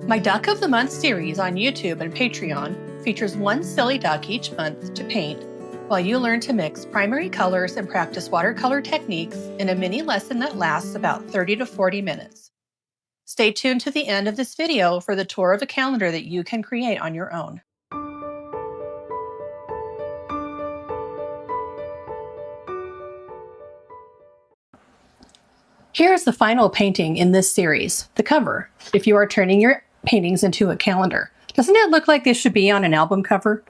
My Duck of the Month series on YouTube and Patreon features one silly duck each month to paint while you learn to mix primary colors and practice watercolor techniques in a mini lesson that lasts about 30 to 40 minutes. Stay tuned to the end of this video for the tour of a calendar that you can create on your own. Here's the final painting in this series, the cover, if you are turning your paintings into a calendar. Doesn't it look like this should be on an album cover?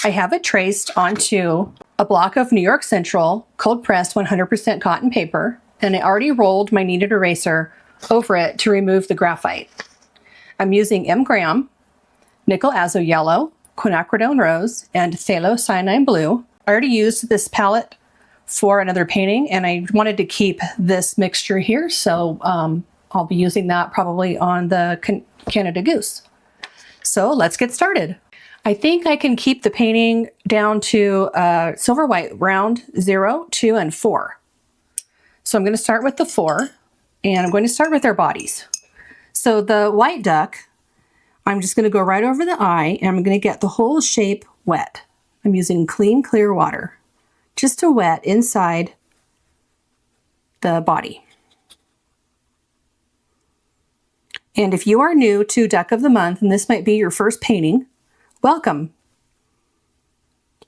I have it traced onto a block of New York Central cold pressed 100% cotton paper, and I already rolled my kneaded eraser over it to remove the graphite. I'm using M. Graham, Nickel Azo Yellow, Quinacridone Rose, and Phthalocyanine Blue. I already used this palette for another painting, and I wanted to keep this mixture here, so I'll be using that probably on the Canada Goose. So let's get started. I think I can keep the painting down to silver white round 0, 2, and 4. So I'm going to start with the 4, and I'm going to start with their bodies. So the white duck, I'm just going to go right over the eye, and I'm going to get the whole shape wet. I'm using clean, clear water just to wet inside the body. And if you are new to Duck of the Month, and this might be your first painting, welcome.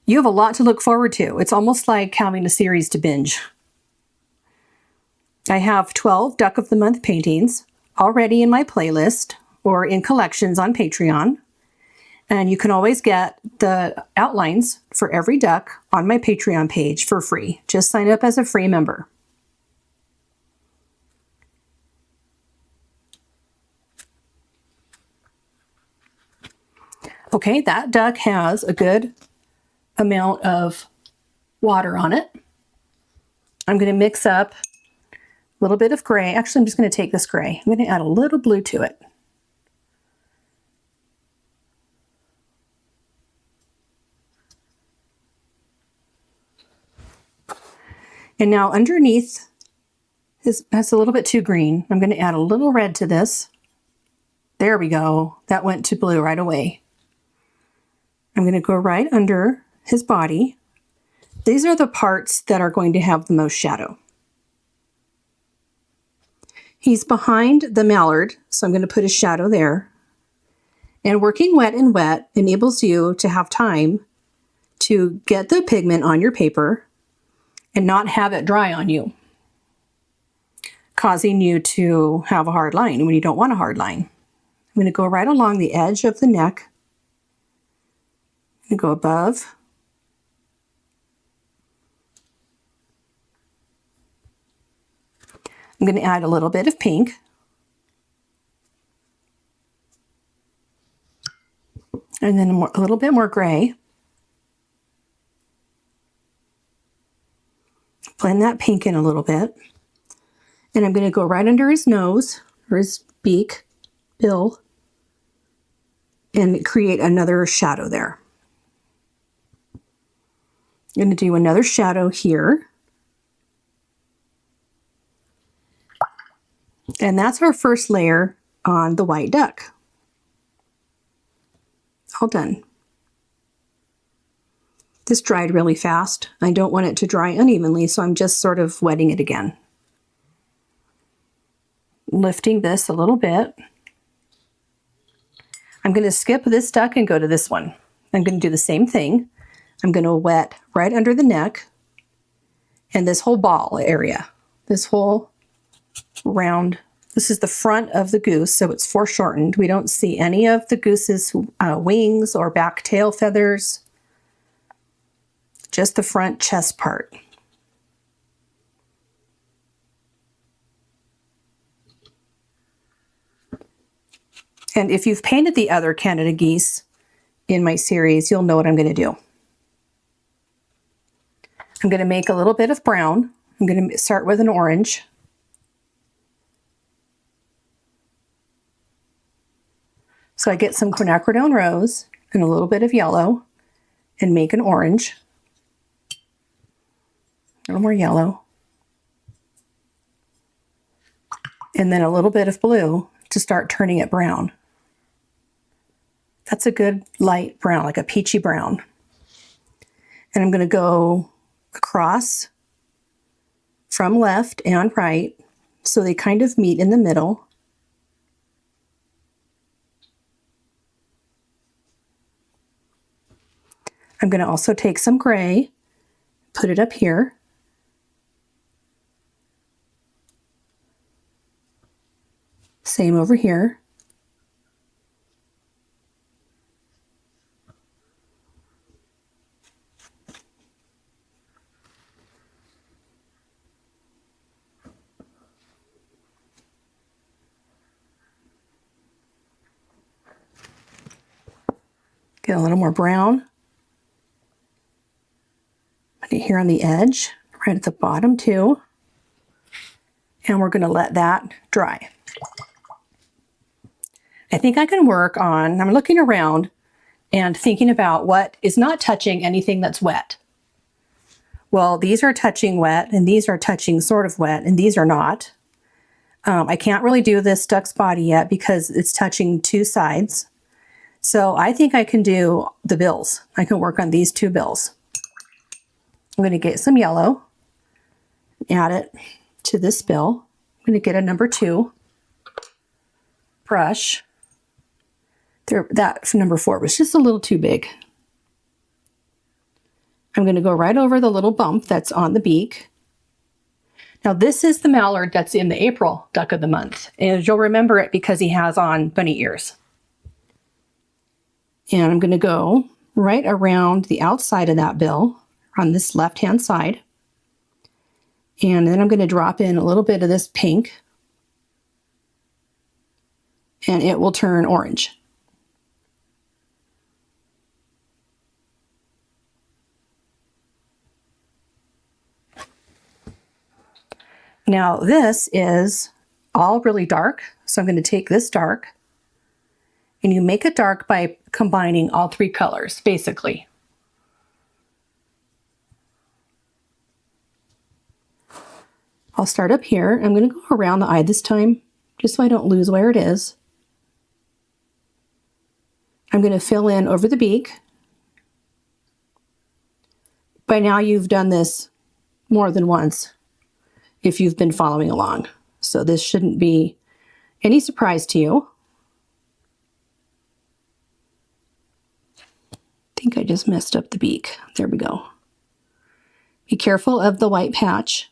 You have a lot to look forward to. It's almost like having a series to binge. I have 12 Duck of the Month paintings already in my playlist or in collections on Patreon. And you can always get the outlines for every duck on my Patreon page for free. Just sign up as a free member. Okay, that duck has a good amount of water on it. I'm going to mix up a little bit of gray. Actually, I'm just going to take this gray. I'm going to add a little blue to it. And now underneath, that's a little bit too green. I'm going to add a little red to this. There we go. That went to blue right away. I'm going to go right under his body. These are the parts that are going to have the most shadow. He's behind the mallard, so I'm going to put a shadow there. And working wet and wet enables you to have time to get the pigment on your paper and not have it dry on you, causing you to have a hard line when you don't want a hard line. I'm going to go right along the edge of the neck. I'm going to go above. I'm going to add a little bit of pink. And then a little bit more gray. Blend that pink in a little bit. And I'm going to go right under his nose, or his beak, bill, and create another shadow there. I'm going to do another shadow here. And that's our first layer on the white duck. All done. This dried really fast. I don't want it to dry unevenly, so I'm just sort of wetting it again. Lifting this a little bit. I'm going to skip this duck and go to this one. I'm going to do the same thing. I'm going to wet right under the neck and this whole ball area, this whole round. This is the front of the goose, so it's foreshortened. We don't see any of the goose's wings or back tail feathers. Just the front chest part. And if you've painted the other Canada geese in my series, you'll know what I'm going to do. I'm going to make a little bit of brown. I'm going to start with an orange. So I get some Quinacridone Rose and a little bit of yellow and make an orange. A little more yellow. And then a little bit of blue to start turning it brown. That's a good light brown, like a peachy brown. And I'm going to go across from left and right so they kind of meet in the middle. I'm going to also take some gray, put it up here. Same over here. Get a little more brown. Put it here on the edge, right at the bottom too. And we're going to let that dry. I think I can work on, I'm looking around and thinking about what is not touching anything that's wet. Well, these are touching wet, and these are touching sort of wet, and these are not. I can't really do this duck's body yet because it's touching two sides. So I think I can do the bills. I can work on these two bills. I'm going to get some yellow, add it to this bill. I'm going to get a number 2 brush. That number 4 was just a little too big. I'm going to go right over the little bump that's on the beak. Now this is the mallard that's in the April duck of the month, and you'll remember it because he has on bunny ears. And I'm going to go right around the outside of that bill on this left-hand side. And then I'm going to drop in a little bit of this pink, and it will turn orange. Now this is all really dark, so I'm going to take this dark, and you make it dark by combining all 3 colors, basically. I'll start up here. I'm going to go around the eye this time, just so I don't lose where it is. I'm going to fill in over the beak. By now you've done this more than once if you've been following along. So this shouldn't be any surprise to you. I think I just messed up the beak. There we go. Be careful of the white patch.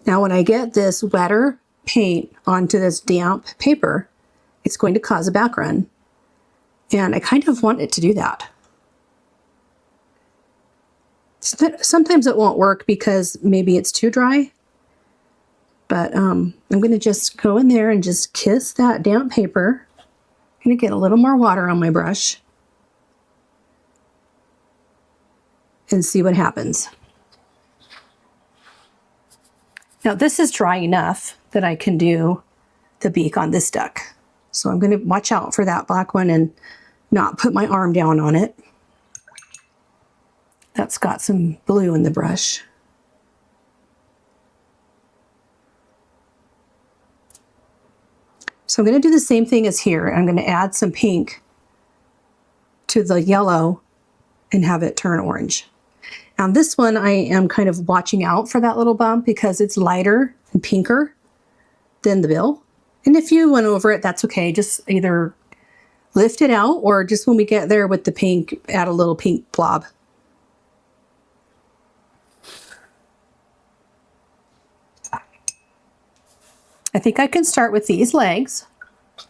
Now when I get this wetter paint onto this damp paper, it's going to cause a backrun. And I kind of want it to do that. Sometimes it won't work because maybe it's too dry. But I'm going to just go in there and just kiss that damp paper. I'm going to get a little more water on my brush and see what happens. Now this is dry enough that I can do the beak on this duck. So I'm going to watch out for that black one and not put my arm down on it. That's got some blue in the brush. So I'm going to do the same thing as here. I'm going to add some pink to the yellow and have it turn orange. Now this one I am kind of watching out for that little bump because it's lighter and pinker than the bill. And if you went over it, that's okay. Just either lift it out or just when we get there with the pink, add a little pink blob. I think I can start with these legs.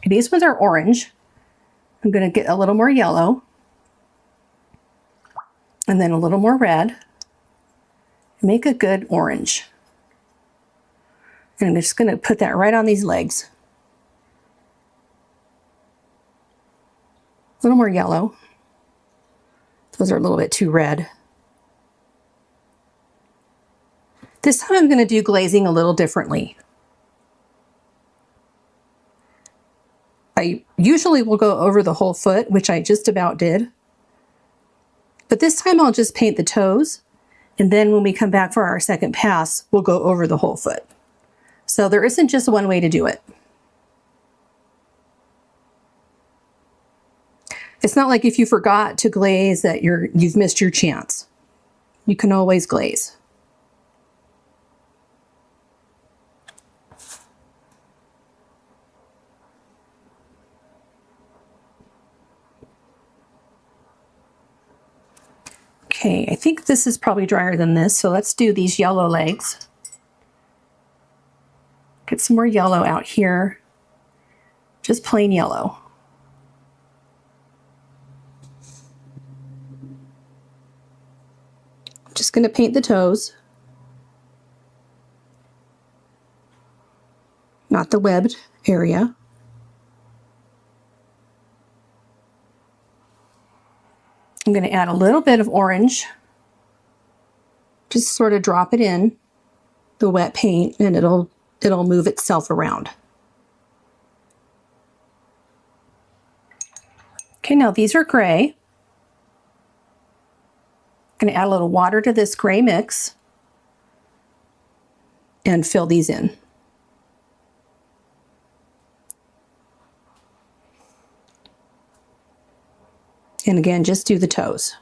These ones are orange. I'm going to get a little more yellow. And then a little more red. make a good orange. And I'm just going to put that right on these legs. A little more yellow. Those are a little bit too red. This time I'm going to do glazing a little differently. I usually will go over the whole foot, which I just about did. But this time I'll just paint the toes, and then when we come back for our second pass, we'll go over the whole foot. So there isn't just one way to do it. It's not like if you forgot to glaze that you've missed your chance. You can always glaze. Okay, I think this is probably drier than this, so let's do these yellow legs. Get some more yellow out here. Just plain yellow. Just going to paint the toes, not the webbed area. I'm going to add a little bit of orange, just sort of drop it in the wet paint, and it'll move itself around. Okay, now these are gray. I'm going to add a little water to this gray mix and fill these in. And again, just do the toes.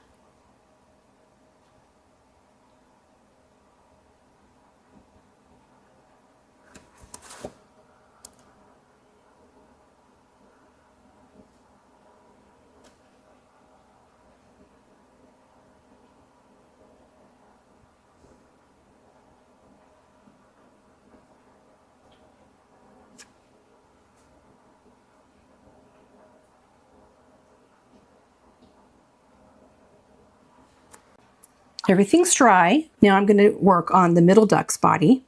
Everything's dry. Now I'm going to work on the middle duck's body.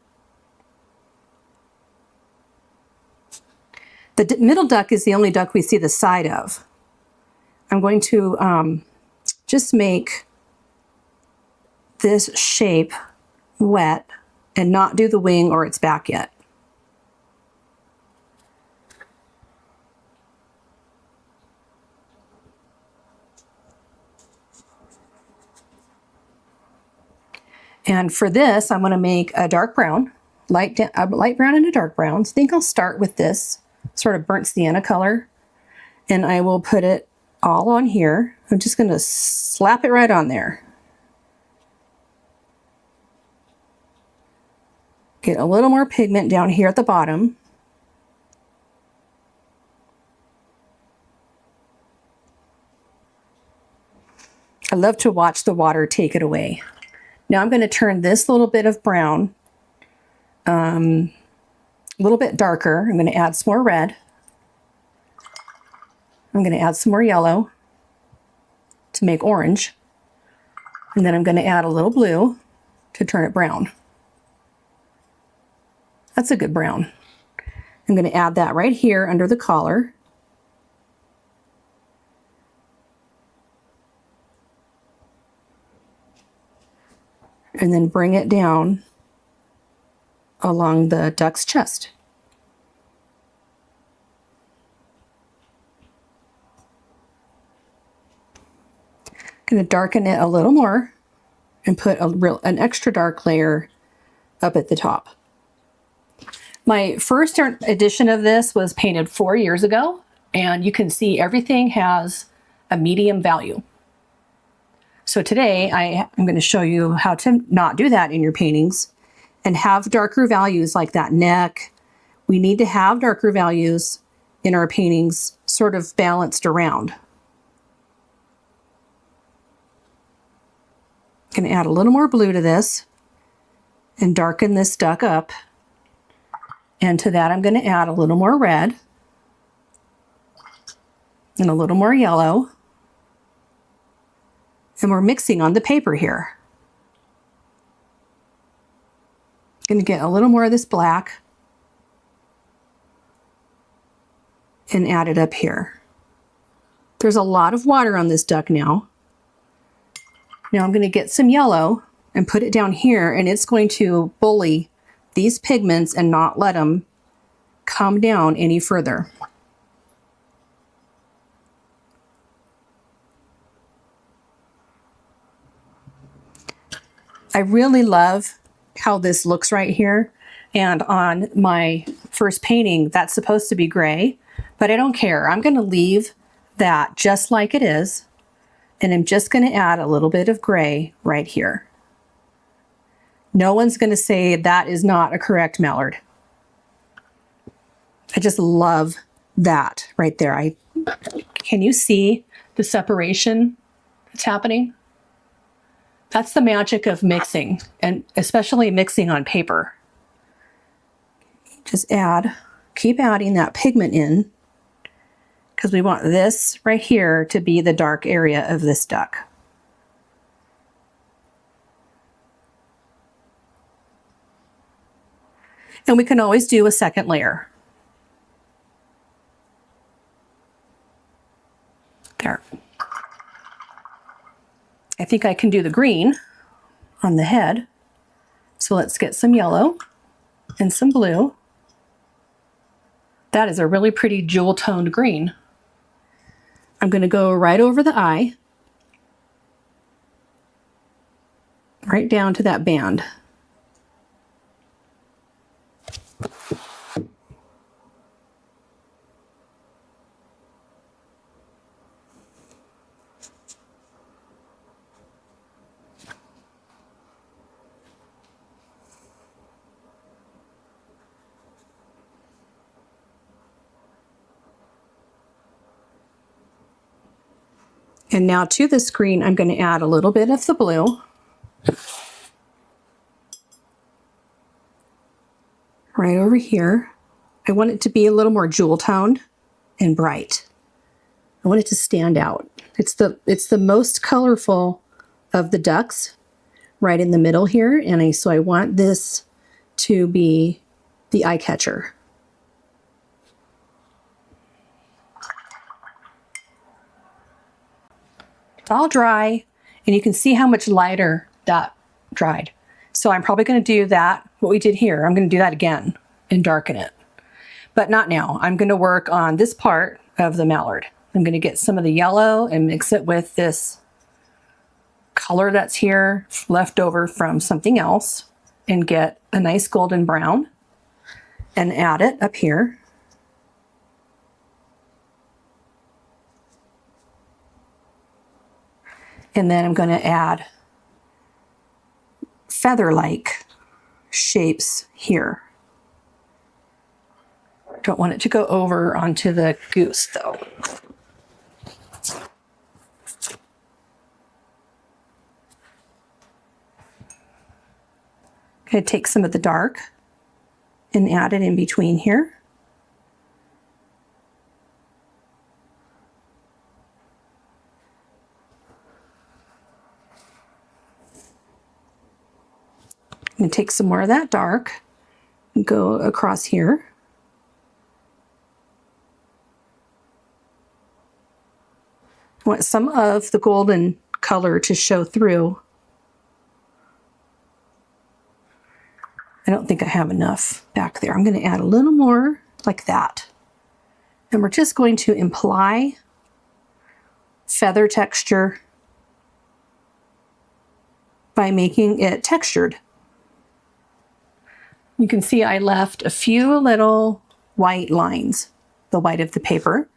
The middle duck is the only duck we see the side of. I'm going to just make this shape wet and not do the wing or its back yet. And for this, I'm going to make a dark brown, light brown and a dark brown. So I think I'll start with this sort of burnt sienna color, and I will put it all on here. I'm just going to slap it right on there. Get a little more pigment down here at the bottom. I love to watch the water take it away. Now I'm going to turn this little bit of brown a little bit darker. I'm going to add some more red. I'm going to add some more yellow to make orange. And then I'm going to add a little blue to turn it brown. That's a good brown. I'm going to add that right here under the collar. And then bring it down along the duck's chest. Going to darken it a little more and put an extra dark layer up at the top. My first edition of this was painted 4 years ago, and you can see everything has a medium value. So today I'm going to show you how to not do that in your paintings and have darker values like that neck. We need to have darker values in our paintings sort of balanced around. I'm going to add a little more blue to this and darken this duck up. And to that I'm going to add a little more red and a little more yellow. And we're mixing on the paper here. Gonna get a little more of this black and add it up here. There's a lot of water on this duck now. Now I'm gonna get some yellow and put it down here, and it's going to bully these pigments and not let them come down any further. I really love how this looks right here. And on my first painting, that's supposed to be gray, but I don't care. I'm gonna leave that just like it is. And I'm just gonna add a little bit of gray right here. No one's gonna say that is not a correct mallard. I just love that right there. Can you see the separation that's happening? That's the magic of mixing, and especially mixing on paper. Just keep adding that pigment in, because we want this right here to be the dark area of this duck. And we can always do a second layer. There. I think I can do the green on the head. So let's get some yellow and some blue. That is a really pretty jewel toned green. I'm going to go right over the eye, right down to that band. And now to this green, I'm going to add a little bit of the blue. Right over here. I want it to be a little more jewel toned and bright. I want it to stand out. It's the most colorful of the ducks right in the middle here. And so I want this to be the eye catcher. It's all dry, and you can see how much lighter that dried. So I'm probably going to do that, what we did here. I'm going to do that again and darken it. But not now. I'm going to work on this part of the mallard. I'm going to get some of the yellow and mix it with this color that's here left over from something else and get a nice golden brown and add it up here. And then I'm going to add feather-like shapes here. Don't want it to go over onto the goose though. I'm going to take some of the dark and add it in between here. I'm going to take some more of that dark and go across here. I want some of the golden color to show through. I don't think I have enough back there. I'm going to add a little more like that. And we're just going to imply feather texture by making it textured. You can see I left a few little white lines, the white of the paper.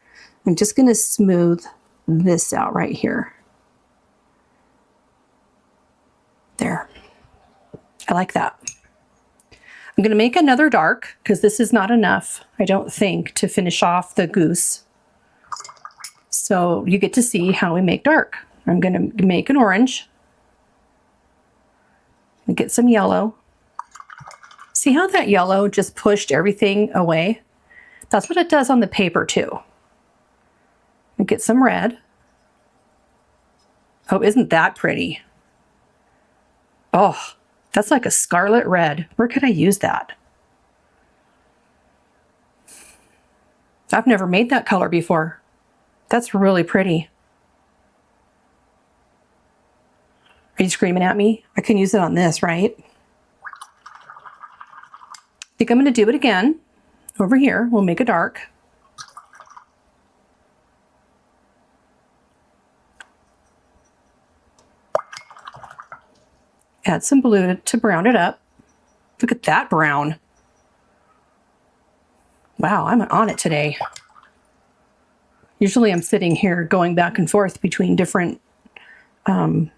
I'm just going to smooth this out right here. There. I like that. I'm going to make another dark because this is not enough, I don't think, to finish off the goose. So you get to see how we make dark. I'm going to make an orange and get some yellow. See how that yellow just pushed everything away? That's what it does on the paper too. And get some red. Oh, isn't that pretty? Oh, That's like a scarlet red. Where could I use that? I've never made that color before. That's really pretty. Are you screaming at me? I can use it on this, right? I think I'm going to do it again. Over here, we'll make a dark. Add some blue to brown it up. Look at that brown. Wow, I'm on it today. Usually I'm sitting here going back and forth between different, all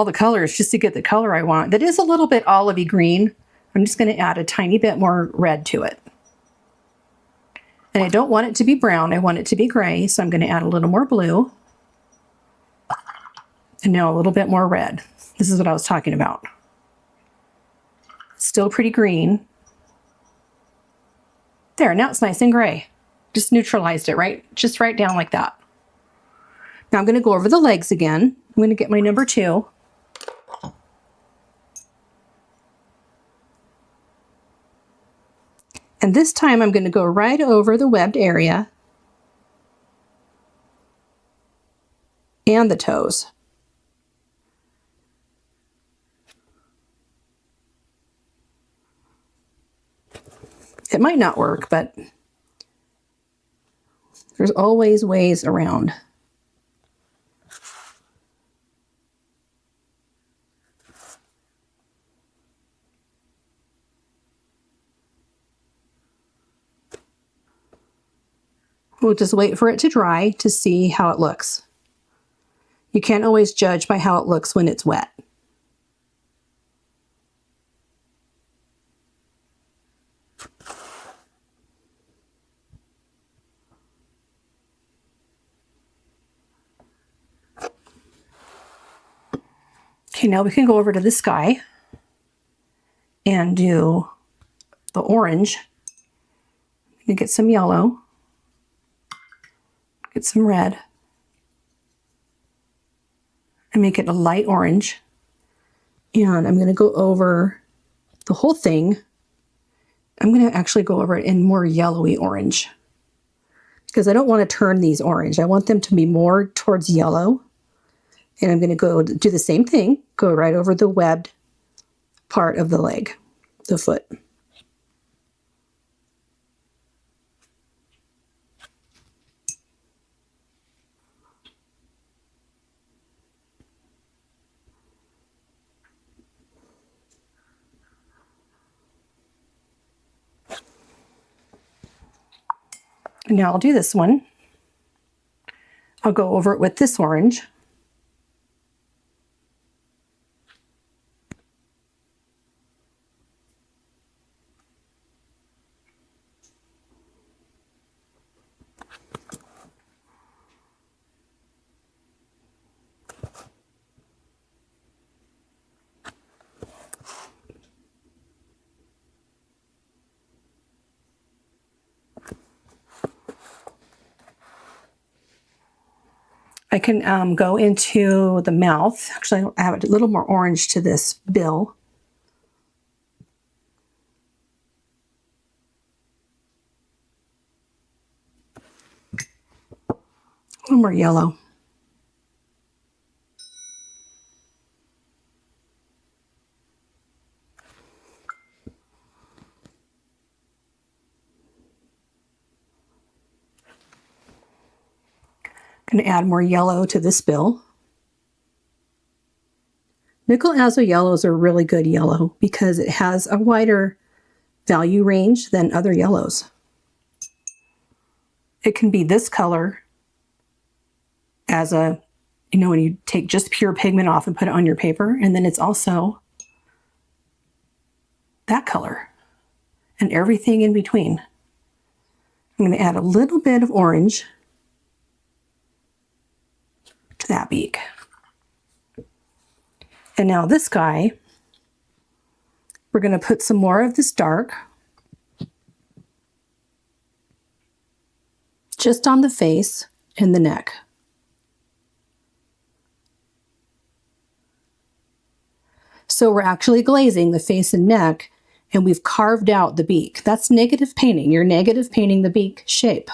the colors just to get the color I want. That is a little bit olivey green. I'm just going to add a tiny bit more red to it. And I don't want it to be brown. I want it to be gray. So I'm going to add a little more blue. And now a little bit more red. This is what I was talking about. Still pretty green. There, now it's nice and gray. Just neutralized it, right? Just right down like that. Now I'm going to go over the legs again. I'm going to get my number 2. And this time I'm going to go right over the webbed area and the toes. It might not work, but there's always ways around. We'll just wait for it to dry to see how it looks. You can't always judge by how it looks when it's wet. Okay, now we can go over to the sky and do the orange. I'm going to get some yellow, get some red, and make it a light orange. And I'm going to go over the whole thing. I'm going to actually go over it in more yellowy orange because I don't want to turn these orange. I want them to be more towards yellow. And I'm going to go do the same thing, go right over the webbed part of the leg, the foot. Now I'll do this one. I'll go over it with this orange. I can go into the mouth. Actually, I have a little more orange to this bill. A little more yellow. Going to add more yellow to this bill. Nickel azo yellows are really good yellow because it has a wider value range than other yellows. It can be this color as a, you know, when you take just pure pigment off and put it on your paper, and then it's also that color and everything in between. I'm going to add a little bit of orange to that beak. And now this guy, we're going to put some more of this dark just on the face and the neck. So we're actually glazing the face and neck, and we've carved out the beak. That's negative painting. You're negative painting the beak shape.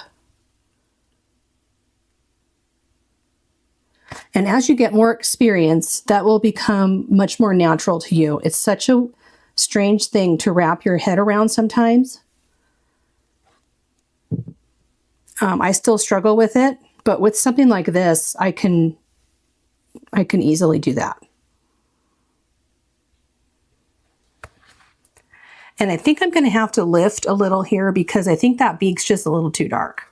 And as you get more experience, that will become much more natural to you. It's such a strange thing to wrap your head around sometimes. I still struggle with it, but with something like this, I can easily do that. And I think I'm going to have to lift a little here because I think that beak's just a little too dark,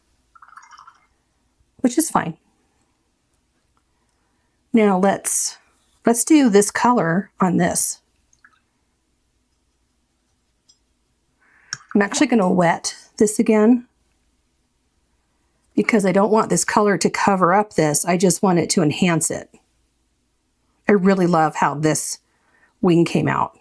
which is fine. Now let's do this color on this. I'm actually going to wet this again because I don't want this color to cover up this. I just want it to enhance it. I really love how this wing came out.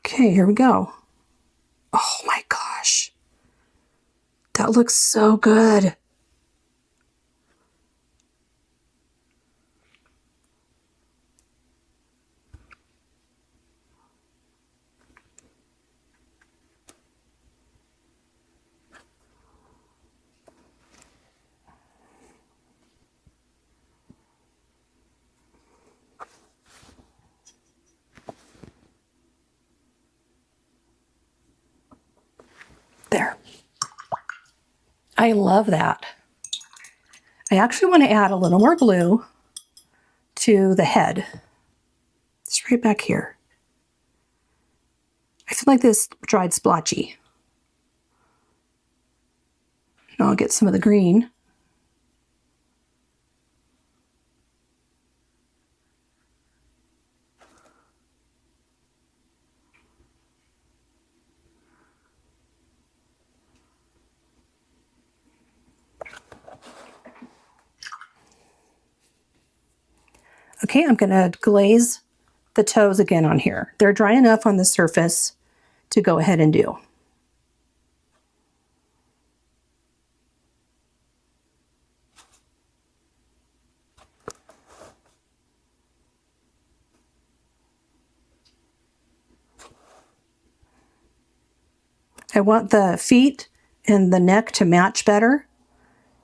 Okay, here we go. Oh my gosh. That looks so good. There. I love that. I actually want to add a little more blue to the head. It's right back here. I feel like this dried splotchy. Now I'll get some of the green. Okay, I'm going to glaze the toes again on here. They're dry enough on the surface to go ahead and do. I want the feet and the neck to match better,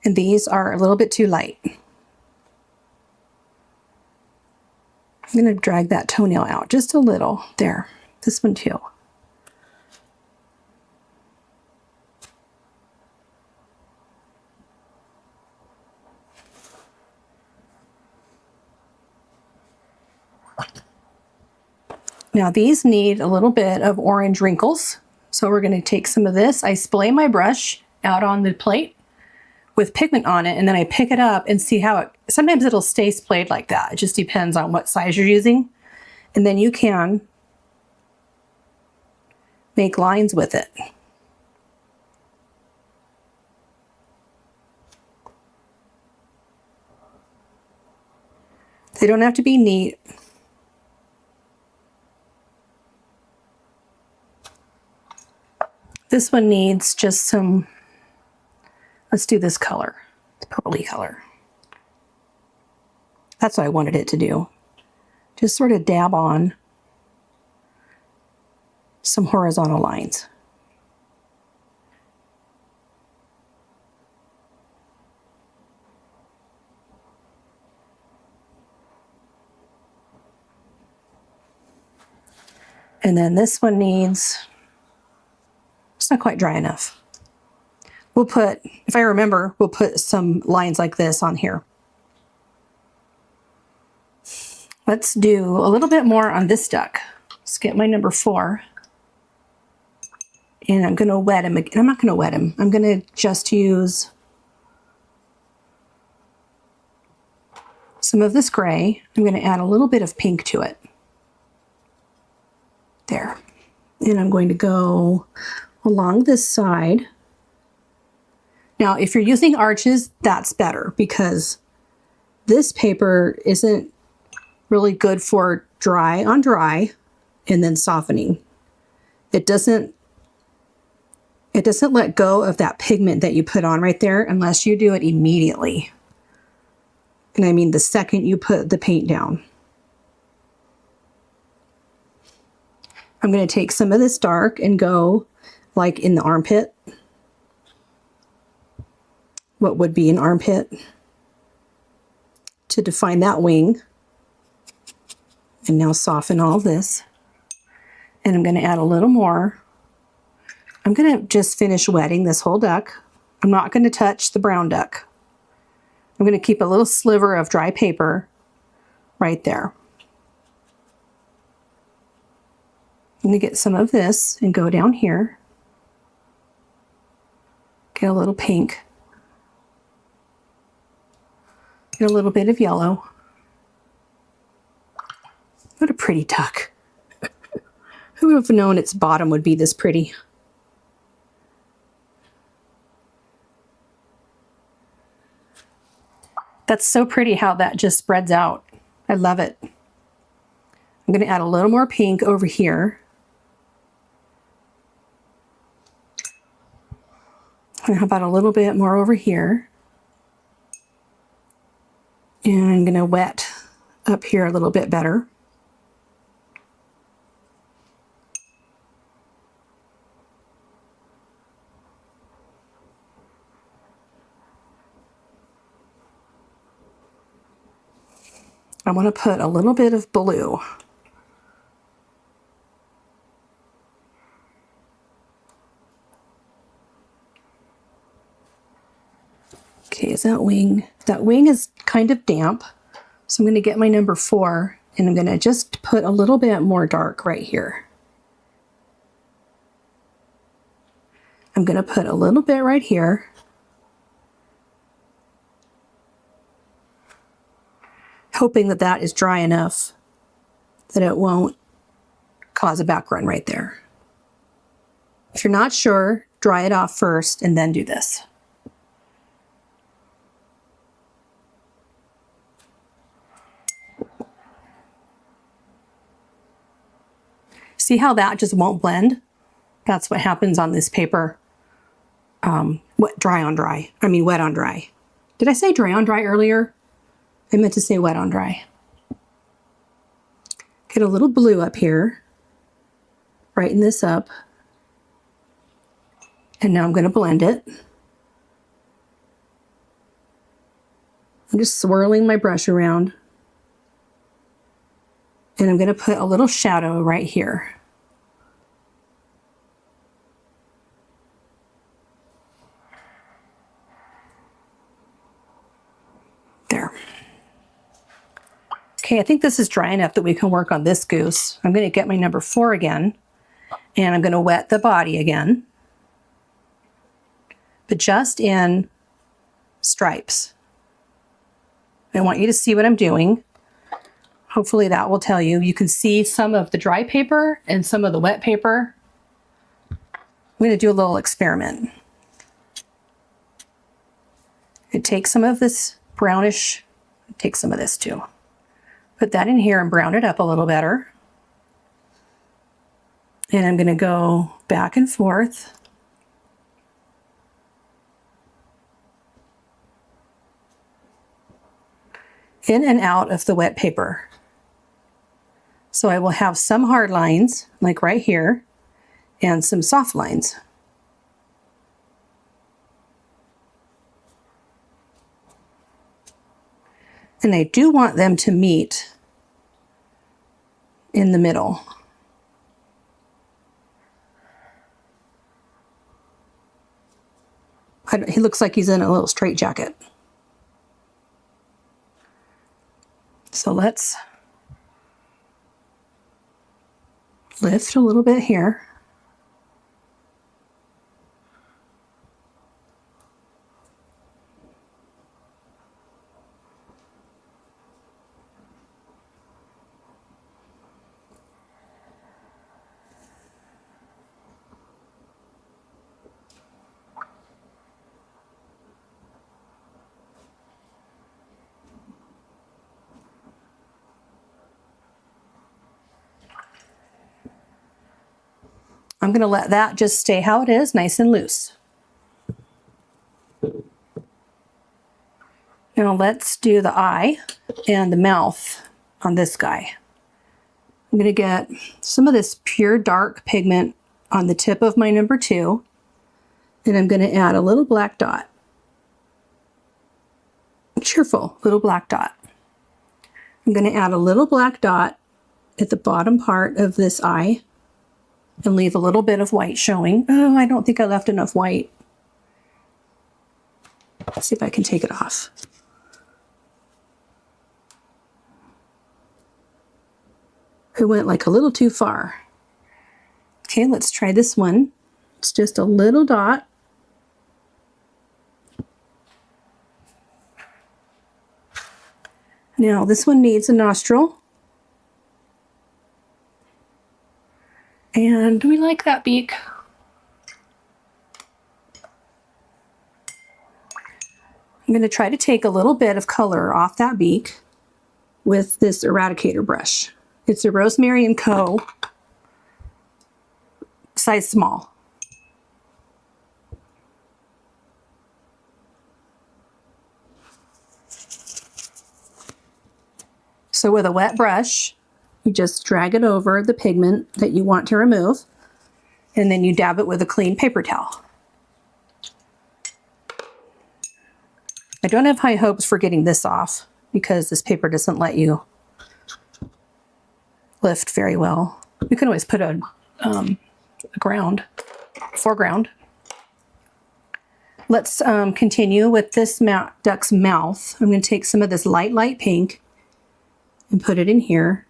and these are a little bit too light. I'm going to drag that toenail out just a little. There, this one too. Now these need a little bit of orange wrinkles. So we're going to take some of this. I splay my brush out on the plate with pigment on it, and then I pick it up and see how it, sometimes it'll stay splayed like that. It just depends on what size you're using. And then you can make lines with it. They don't have to be neat. This one needs just some, let's do this color, the purpley color. That's what I wanted it to do. Just sort of dab on some horizontal lines. And then this one needs, it's not quite dry enough. We'll put, if I remember, we'll put some lines like this on here. Let's do a little bit more on this duck. Let's get my number 4. And I'm going to wet him. I'm not going to wet him. I'm going to just use some of this gray. I'm going to add a little bit of pink to it. There. And I'm going to go along this side. Now, if you're using arches, that's better because this paper isn't really good for dry on dry and then softening. It doesn't It doesn't let go of that pigment that you put on right there unless you do it immediately. And I mean the second you put the paint down. I'm going to take some of this dark and go like in the armpit. What would be an armpit, to define that wing. And now soften all this. And I'm going to add a little more. I'm going to just finish wetting this whole duck. I'm not going to touch the brown duck. I'm going to keep a little sliver of dry paper right there. I'm going to get some of this and go down here. Get a little pink. Get a little bit of yellow. What a pretty duck. Who would have known its bottom would be this pretty? That's so pretty how that just spreads out. I love it. I'm going to add a little more pink over here. And how about a little bit more over here? And I'm going to wet up here a little bit better. I want to put a little bit of blue. Okay, is that wing? That wing is kind of damp. So I'm going to get my number 4 and I'm going to just put a little bit more dark right here. I'm going to put a little bit right here. Hoping that that is dry enough that it won't cause a background right there. If you're not sure, dry it off first and then do this. See how that just won't blend? That's what happens on this paper. Wet on dry. Did I say dry on dry earlier? I meant to say wet on dry. Get a little blue up here. Brighten this up. And now I'm going to blend it. I'm just swirling my brush around. And I'm going to put a little shadow right here. There. Okay, I think this is dry enough that we can work on this goose. I'm going to get my number 4 again, and I'm going to wet the body again, but just in stripes. I want you to see what I'm doing. Hopefully that will tell you. You can see some of the dry paper and some of the wet paper. I'm going to do a little experiment. And take some of this brownish, take some of this too. Put that in here and brown it up a little better. And I'm going to go back and forth. In and out of the wet paper. So I will have some hard lines, like right here, and some soft lines. And I do want them to meet in the middle. He looks like he's in a little straitjacket. So let's lift a little bit here. I'm going to let that just stay how it is, nice and loose. Now let's do the eye and the mouth on this guy. I'm going to get some of this pure dark pigment on the tip of my number 2, and I'm going to add a little black dot. A cheerful little black dot. I'm going to add a little black dot at the bottom part of this eye and leave a little bit of white showing. Oh, I don't think I left enough white. Let's see if I can take it off. I went like a little too far. Okay, let's try this one. It's just a little dot. Now this one needs a nostril. And do we like that beak? I'm going to try to take a little bit of color off that beak with this eradicator brush. It's a Rosemary & Co. size small. So with a wet brush, you just drag it over the pigment that you want to remove, and then you dab it with a clean paper towel. I don't have high hopes for getting this off because this paper doesn't let you lift very well. You can always put a foreground. Let's continue with this duck's mouth. I'm going to take some of this light pink and put it in here.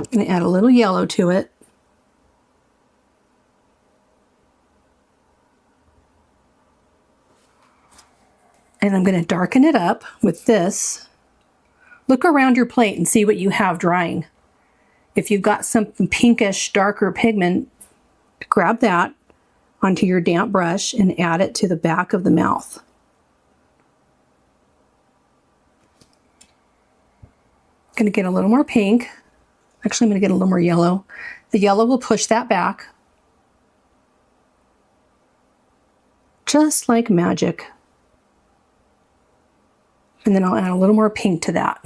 I'm going to add a little yellow to it. And I'm going to darken it up with this. Look around your plate and see what you have drying. If you've got some pinkish, darker pigment, grab that onto your damp brush and add it to the back of the mouth. I'm going to get a little more pink. Actually, I'm going to get a little more yellow. The yellow will push that back. Just like magic. And then I'll add a little more pink to that.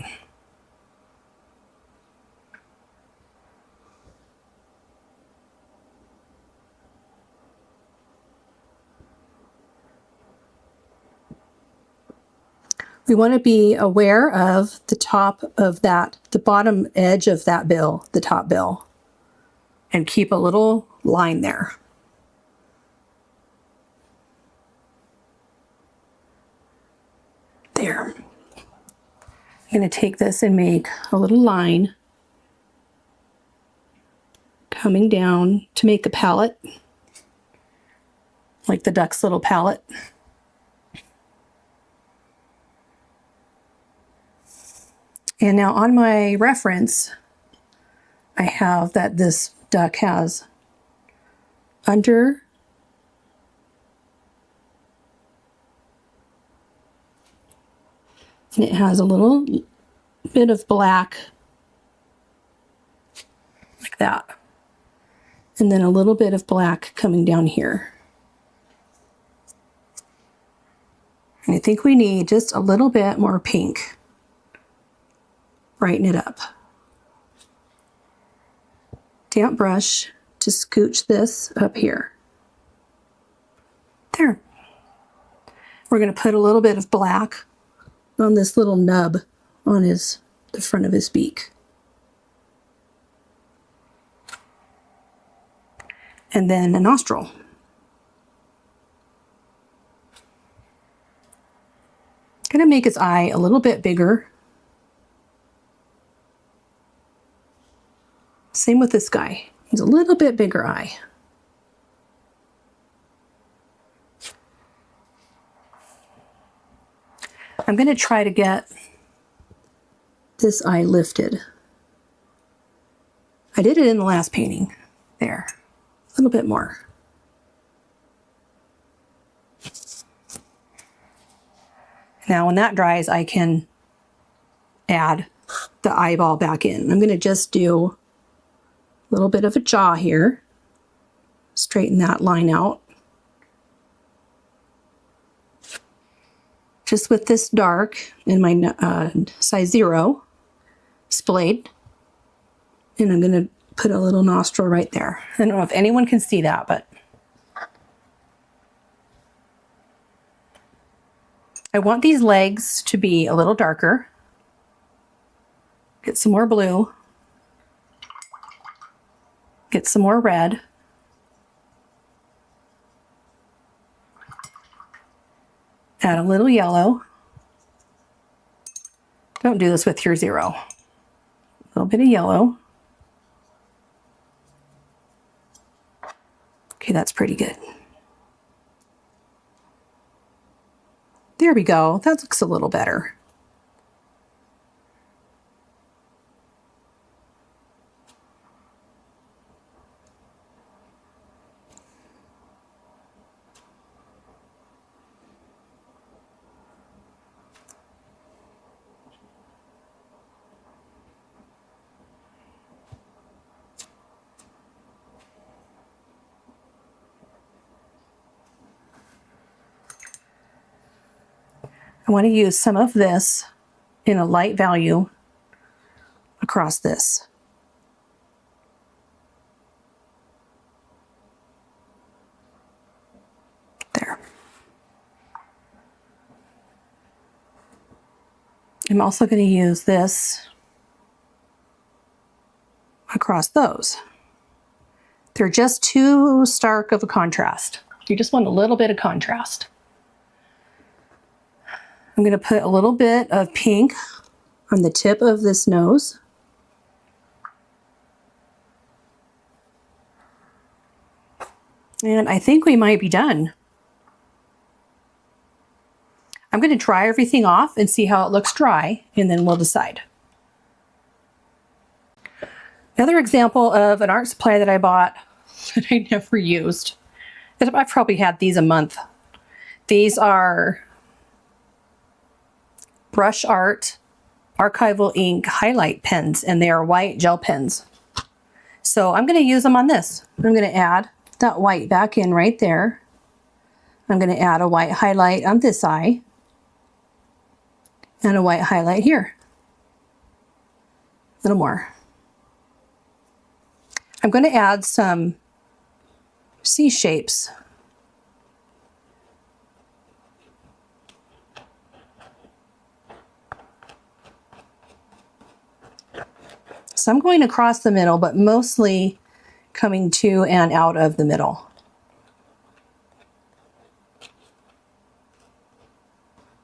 We want to be aware of the top of that, the bottom edge of that bill, the top bill, and keep a little line there. There. I'm going to take this and make a little line coming down to make a palette, like the duck's little palette. And now on my reference, I have that this duck has under and it has a little bit of black like that, and then a little bit of black coming down here. And I think we need just a little bit more pink. Brighten it up. Damp brush to scooch this up here. There. We're going to put a little bit of black on this little nub on the front of his beak. And then a nostril. I'm going to make his eye a little bit bigger. Same with this guy. He's a little bit bigger eye. I'm going to try to get this eye lifted. I did it in the last painting. There. A little bit more. Now when that dries, I can add the eyeball back in. I'm going to just do a little bit of a jaw here. Straighten that line out. Just with this dark in my size 0 splayed. And I'm going to put a little nostril right there. I don't know if anyone can see that, but I want these legs to be a little darker. Get some more blue. Get some more red. Add a little yellow. Don't do this with your 0. A little bit of yellow. Okay, that's pretty good. There we go. That looks a little better. I want to use some of this in a light value across this. There. I'm also going to use this across those. They're just too stark of a contrast. You just want a little bit of contrast. I'm going to put a little bit of pink on the tip of this nose. And I think we might be done. I'm going to dry everything off and see how it looks dry, and then we'll decide. Another example of an art supply that I bought that I never used. I've probably had these a month. These are Brush Art Archival Ink highlight pens, and they are white gel pens. So I'm going to use them on this. I'm going to add that white back in right there. I'm going to add a white highlight on this eye and a white highlight here. A little more. I'm going to add some C shapes. So I'm going across the middle, but mostly coming to and out of the middle.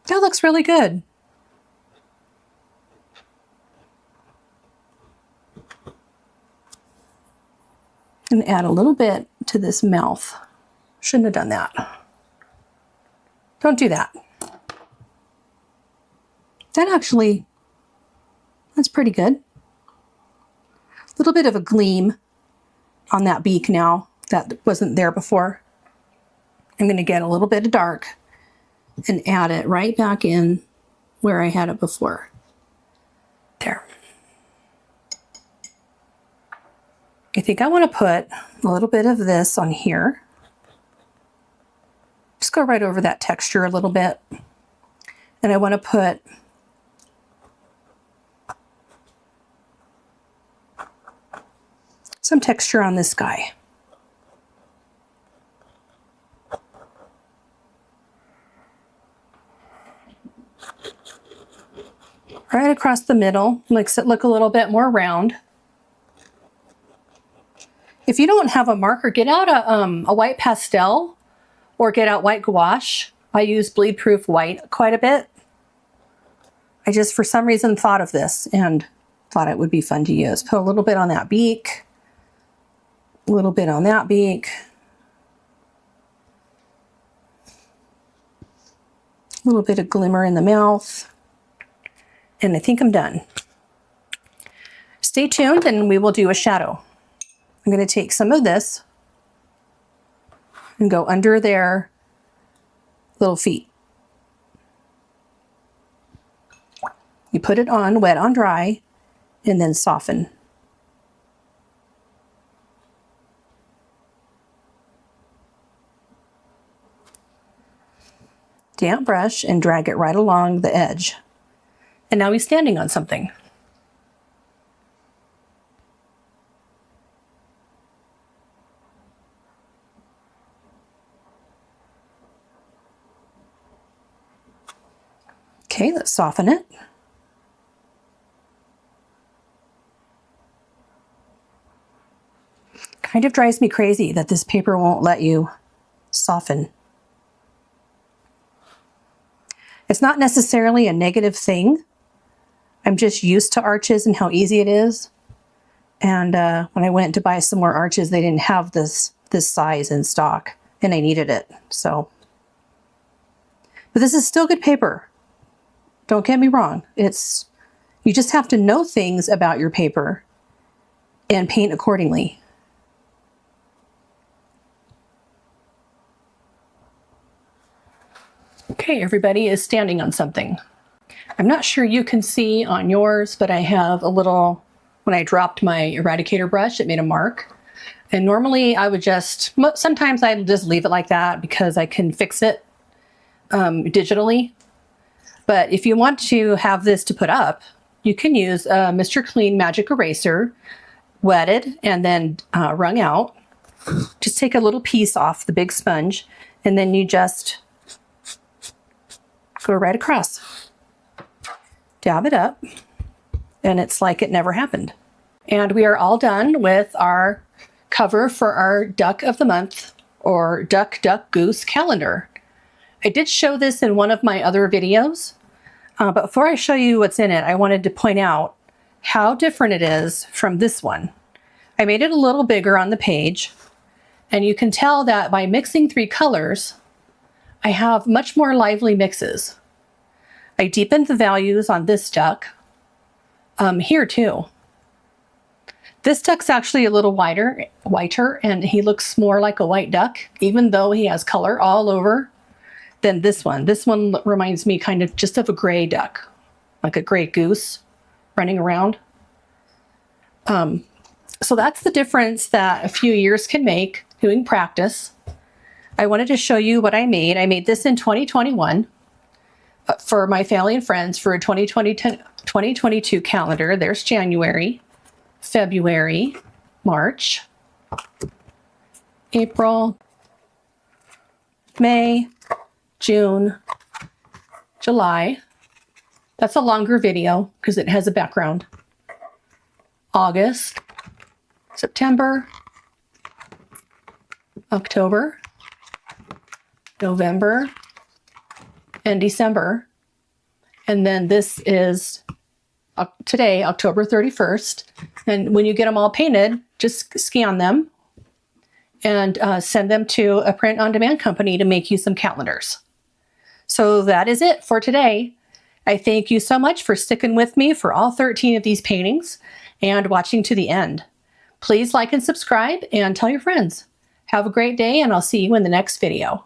That looks really good. And add a little bit to this mouth. Shouldn't have done that. Don't do that. That's pretty good. A little bit of a gleam on that beak now that wasn't there before. I'm going to get a little bit of dark and add it right back in where I had it before. There. I think I want to put a little bit of this on here. Just go right over that texture a little bit. And I want to put some texture on this guy. Right across the middle, makes it look a little bit more round. If you don't have a marker, get out a white pastel or get out white gouache. I use bleed proof white quite a bit. I just, for some reason, thought of this and thought it would be fun to use. Put a little bit on that beak, a little bit on that beak, a little bit of glimmer in the mouth, and I think I'm done. Stay tuned and we will do a shadow. I'm going to take some of this and go under their little feet. You put it on wet on dry and then soften. Damp brush and drag it right along the edge. And now he's standing on something. Okay, let's soften it. Kind of drives me crazy that this paper won't let you soften. It's not necessarily a negative thing. I'm just used to arches and how easy it is. And when I went to buy some more arches, they didn't have this size in stock, and I needed it. So, but this is still good paper. Don't get me wrong. You just have to know things about your paper and paint accordingly. Okay, everybody is standing on something. I'm not sure you can see on yours, but I have a little, when I dropped my eradicator brush, it made a mark. And normally I would sometimes I'd just leave it like that because I can fix it digitally. But if you want to have this to put up, you can use a Mr. Clean Magic Eraser, wetted and then wrung out. Just take a little piece off the big sponge, and then you just go right across. Dab it up, and it's like it never happened. And we are all done with our cover for our Duck of the Month, or Duck, Duck, Goose calendar. I did show this in one of my other videos, but before I show you what's in it, I wanted to point out how different it is from this one. I made it a little bigger on the page, and you can tell that by mixing 3 colors, I have much more lively mixes. I deepened the values on this duck, here too. This duck's actually a little whiter, and he looks more like a white duck, even though he has color all over, than this one. This one reminds me kind of just of a gray duck, like a gray goose running around. So that's the difference that a few years can make doing practice. I wanted to show you what I made. I made this in 2021 for my family and friends for a 2022 calendar. There's January, February, March, April, May, June, July. That's a longer video because it has a background. August, September, October, November, and December. And then this is today, October 31st. And when you get them all painted, just scan them and send them to a print-on-demand company to make you some calendars. So that is it for today. I thank you so much for sticking with me for all 13 of these paintings and watching to the end. Please like and subscribe and tell your friends. Have a great day, and I'll see you in the next video.